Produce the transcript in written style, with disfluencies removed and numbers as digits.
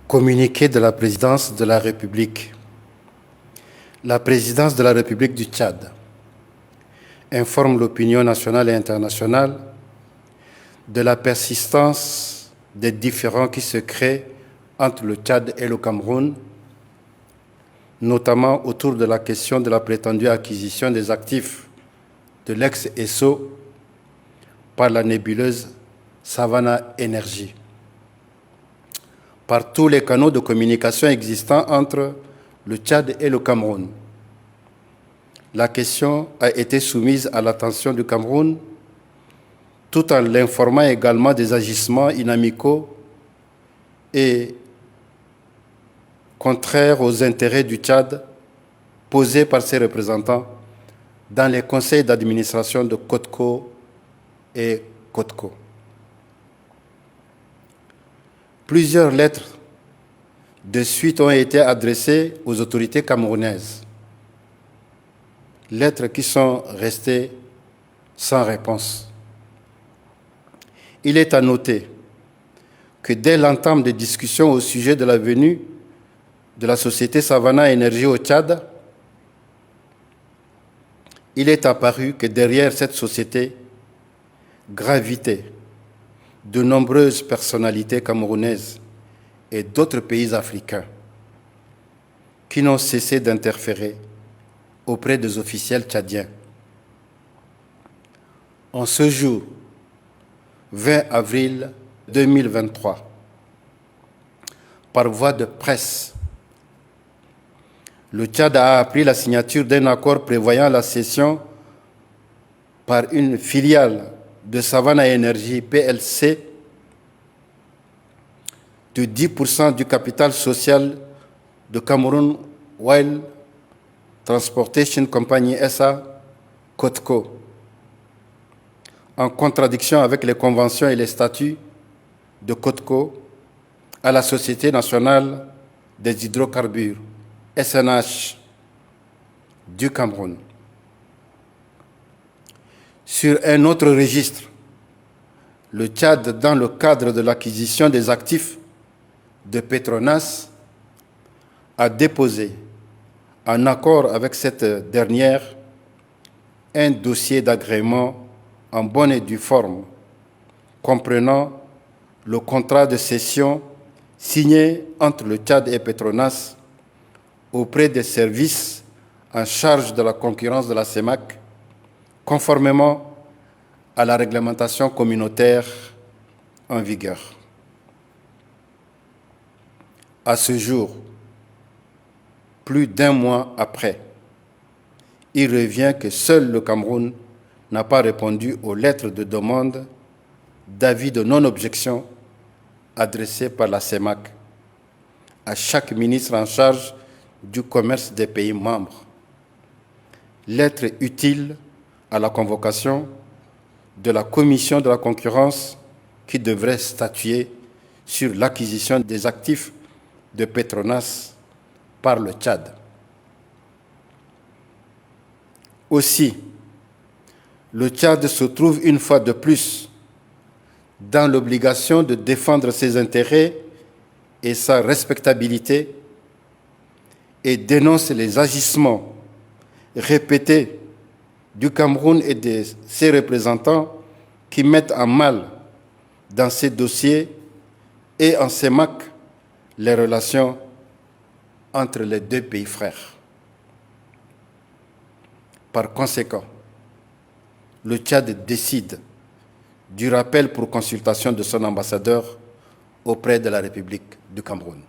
Communiqué de la présidence de la République. La présidence de la République du Tchad informe l'opinion nationale et internationale de la persistance des différends qui se créent entre le Tchad et le Cameroun, notamment autour de la question de la prétendue acquisition des actifs de l'ex-ESSO par la nébuleuse Savannah Energy, par tous les canaux de communication existants entre le Tchad et le Cameroun. La question a été soumise à l'attention du Cameroun, tout en l'informant également des agissements inamicaux et contraires aux intérêts du Tchad posés par ses représentants dans les conseils d'administration de CODCO et CODCO. Plusieurs lettres de suite ont été adressées aux autorités camerounaises, lettres qui sont restées sans réponse. Il est à noter que dès l'entame des discussions au sujet de la venue de la société Savannah Energy au Tchad, il est apparu que derrière cette société gravitaient de nombreuses personnalités camerounaises et d'autres pays africains qui n'ont cessé d'interférer auprès des officiels tchadiens. En ce jour, 20 avril 2023, par voie de presse, le Tchad a appris la signature d'un accord prévoyant la cession par une filiale de Savannah Energy PLC de 10% du capital social de Cameroun Oil Transportation Company SA, CODCO, en contradiction avec les conventions et les statuts de CODCO à la Société nationale des hydrocarbures, SNH, du Cameroun. Sur un autre registre, le Tchad, dans le cadre de l'acquisition des actifs de Petronas, a déposé, en accord avec cette dernière, un dossier d'agrément en bonne et due forme, comprenant le contrat de cession signé entre le Tchad et Petronas auprès des services en charge de la concurrence de la CEMAC, conformément à la réglementation communautaire en vigueur. À ce jour, plus d'un mois après, il revient que seul le Cameroun n'a pas répondu aux lettres de demande d'avis de non-objection adressées par la CEMAC à chaque ministre en charge du commerce des pays membres. Lettre utile à la convocation de la Commission de la concurrence qui devrait statuer sur l'acquisition des actifs de Petronas par le Tchad. Aussi, le Tchad se trouve une fois de plus dans l'obligation de défendre ses intérêts et sa respectabilité et dénonce les agissements répétés du Cameroun et de ses représentants qui mettent en mal dans ces dossiers et en CEMAC les relations entre les deux pays frères. Par conséquent, le Tchad décide du rappel pour consultation de son ambassadeur auprès de la République du Cameroun.